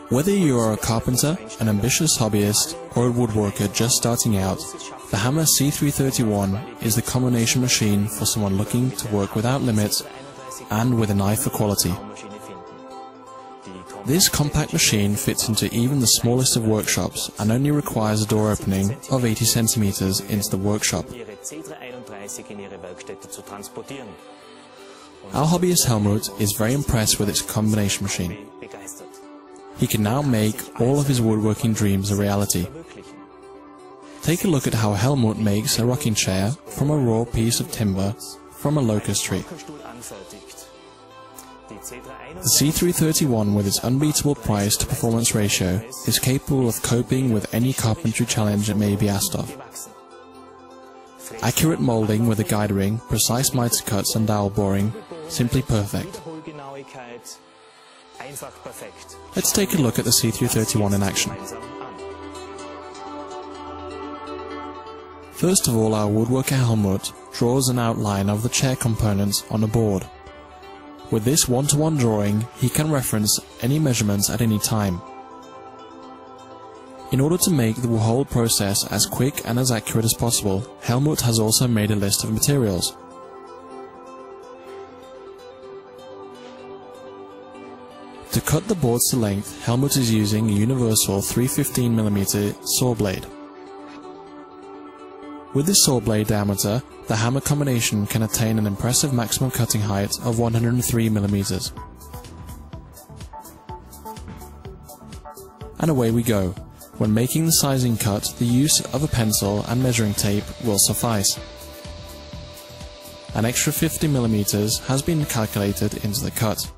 Whether you are a carpenter, an ambitious hobbyist, or a woodworker just starting out, the Hammer C331 is the combination machine for someone looking to work without limits and with an eye for quality. This compact machine fits into even the smallest of workshops and only requires a door opening of 80 centimeters into the workshop. Our hobbyist Helmut is very impressed with its combination machine. He can now make all of his woodworking dreams a reality. Take a look at how Helmut makes a rocking chair from a raw piece of timber from a locust tree. The C331, with its unbeatable price to performance ratio, is capable of coping with any carpentry challenge it may be asked of. Accurate moulding with a guide ring, precise miter cuts and dowel boring, simply perfect. Let's take a look at the C331 in action. First of all, our woodworker Helmut draws an outline of the chair components on a board. With this one-to-one drawing, he can reference any measurements at any time. In order to make the whole process as quick and as accurate as possible, Helmut has also made a list of materials. To cut the boards to length, Helmut is using a universal 315mm saw blade. With this saw blade diameter, the hammer combination can attain an impressive maximum cutting height of 103mm. And away we go. When making the sizing cut, the use of a pencil and measuring tape will suffice. An extra 50mm has been calculated into the cut.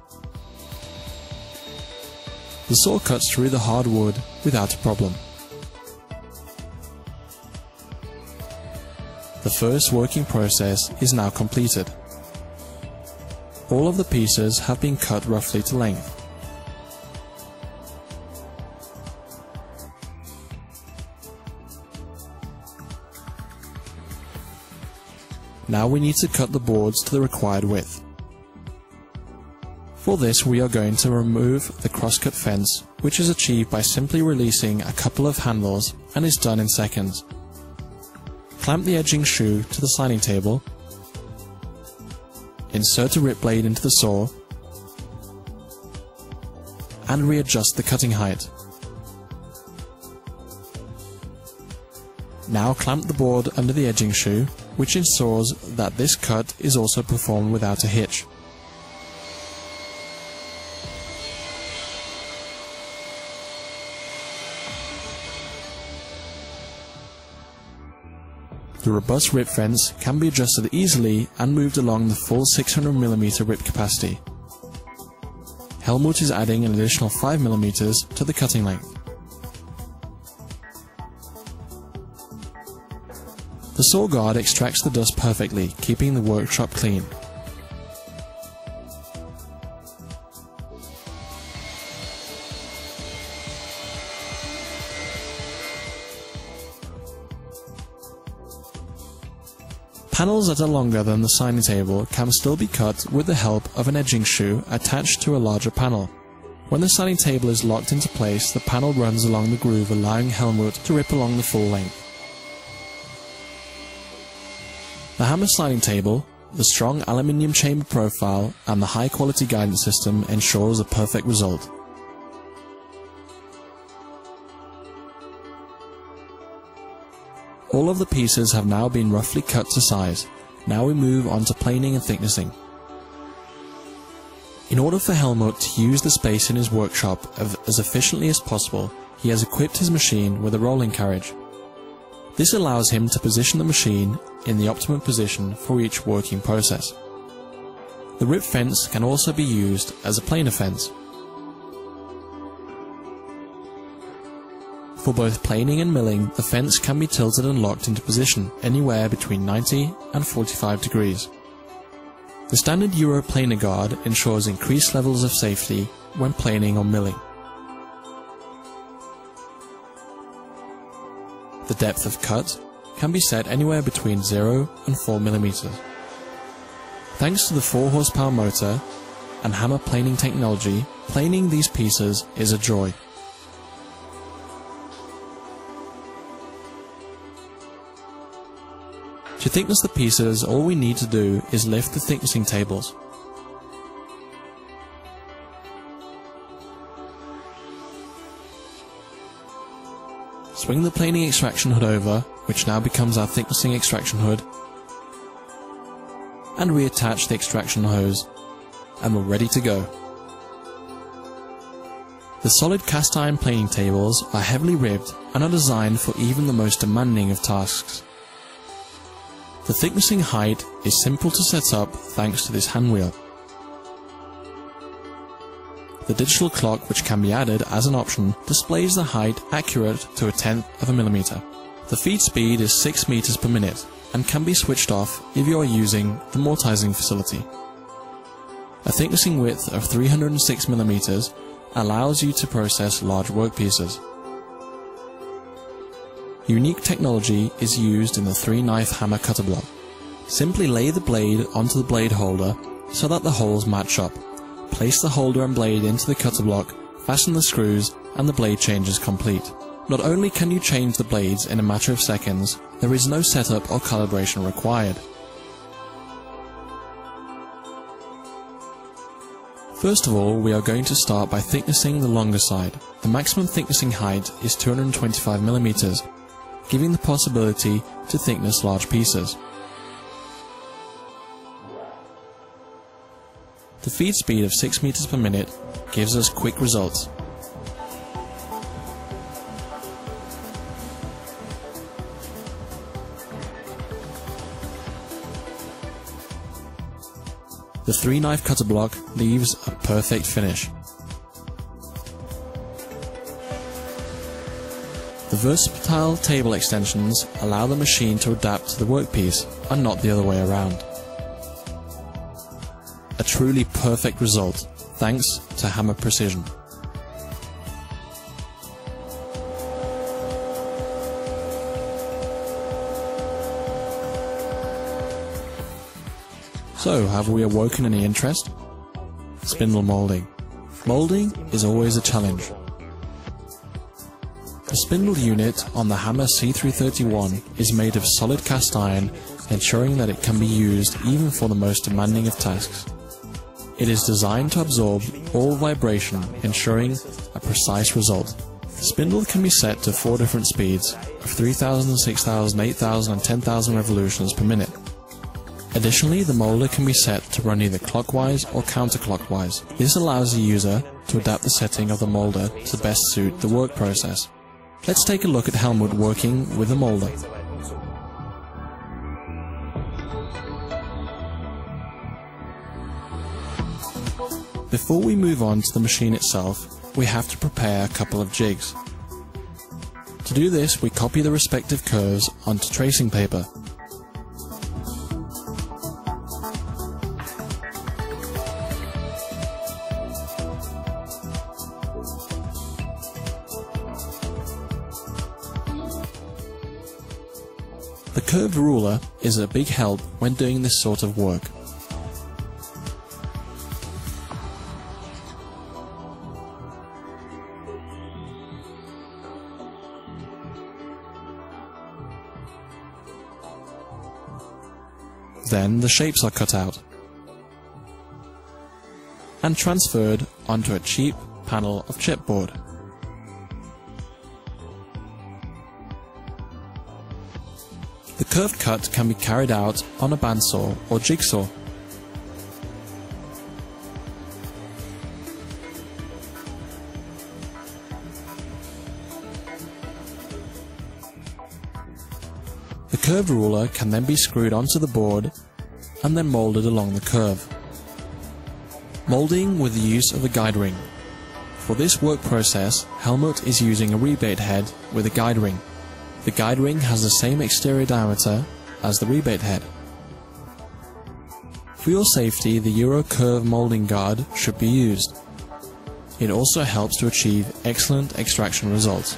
The saw cuts through the hard wood without a problem. The first working process is now completed. All of the pieces have been cut roughly to length. Now we need to cut the boards to the required width. For this we are going to remove the crosscut fence, which is achieved by simply releasing a couple of handles and is done in seconds. Clamp the edging shoe to the sliding table, insert a rip blade into the saw, and readjust the cutting height. Now clamp the board under the edging shoe, which ensures that this cut is also performed without a hitch. The robust rip fence can be adjusted easily and moved along the full 600mm rip capacity. Helmut is adding an additional 5mm to the cutting length. The saw guard extracts the dust perfectly, keeping the workshop clean. Panels that are longer than the signing table can still be cut with the help of an edging shoe attached to a larger panel. When the signing table is locked into place, the panel runs along the groove, allowing Helmut to rip along the full length. The hammer sliding table, the strong aluminium chamber profile, and the high quality guidance system ensures a perfect result. All of the pieces have now been roughly cut to size. Now we move on to planing and thicknessing. In order for Helmut to use the space in his workshop as efficiently as possible, he has equipped his machine with a rolling carriage. This allows him to position the machine in the optimum position for each working process. The rip fence can also be used as a planer fence. For both planing and milling, the fence can be tilted and locked into position anywhere between 90 and 45 degrees. The standard Euro planer guard ensures increased levels of safety when planing or milling. The depth of cut can be set anywhere between 0 and 4 mm. Thanks to the 4 horsepower motor, and hammer planing technology, planing these pieces is a joy. To thickness the pieces, all we need to do is lift the thicknessing tables. Swing the planing extraction hood over, which now becomes our thicknessing extraction hood, and reattach the extraction hose, and we're ready to go. The solid cast iron planing tables are heavily ribbed and are designed for even the most demanding of tasks. The thicknessing height is simple to set up thanks to this hand wheel. The digital clock, which can be added as an option, displays the height accurate to 1/10 of a millimeter. The feed speed is 6 meters per minute and can be switched off if you are using the mortising facility. A thicknessing width of 306 millimeters allows you to process large workpieces. Unique technology is used in the 3-knife hammer cutter block. Simply lay the blade onto the blade holder so that the holes match up. Place the holder and blade into the cutter block, fasten the screws, and the blade change is complete. Not only can you change the blades in a matter of seconds, there is no setup or calibration required. First of all, we are going to start by thicknessing the longer side. The maximum thicknessing height is 225 millimeters, giving the possibility to thickness large pieces. The feed speed of 6 meters per minute gives us quick results. The 3-knife cutter block leaves a perfect finish. The versatile table extensions allow the machine to adapt to the workpiece and not the other way around. A truly perfect result, thanks to hammer precision. So, have we awoken any interest? Spindle molding. Molding is always a challenge. The spindle unit on the hammer C331 is made of solid cast iron, ensuring that it can be used even for the most demanding of tasks. It is designed to absorb all vibration, ensuring a precise result. The spindle can be set to 4 different speeds of 3,000, 6,000, 8,000 and 10,000 revolutions per minute. Additionally, the molder can be set to run either clockwise or counterclockwise. This allows the user to adapt the setting of the molder to best suit the work process. Let's take a look at Helmut working with the molder. Before we move on to the machine itself, we have to prepare a couple of jigs. To do this, we copy the respective curves onto tracing paper. The curved ruler is a big help when doing this sort of work. Then the shapes are cut out and transferred onto a cheap panel of chipboard. The curved cut can be carried out on a bandsaw or jigsaw. The curved ruler can then be screwed onto the board and then molded along the curve. Molding with the use of a guide ring. For this work process, Helmut is using a rebate head with a guide ring. The guide ring has the same exterior diameter as the rebate head. For your safety, the Euro Curve molding guard should be used. It also helps to achieve excellent extraction results.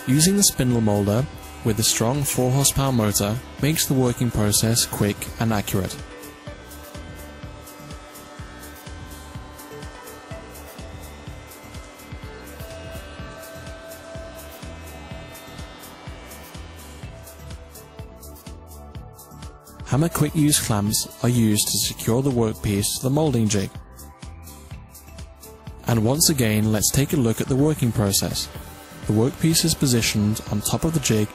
Using the spindle molder with the strong 4 horsepower motor makes the working process quick and accurate. Hammer quick use clamps are used to secure the workpiece to the moulding jig. And once again, let's take a look at the working process. The workpiece is positioned on top of the jig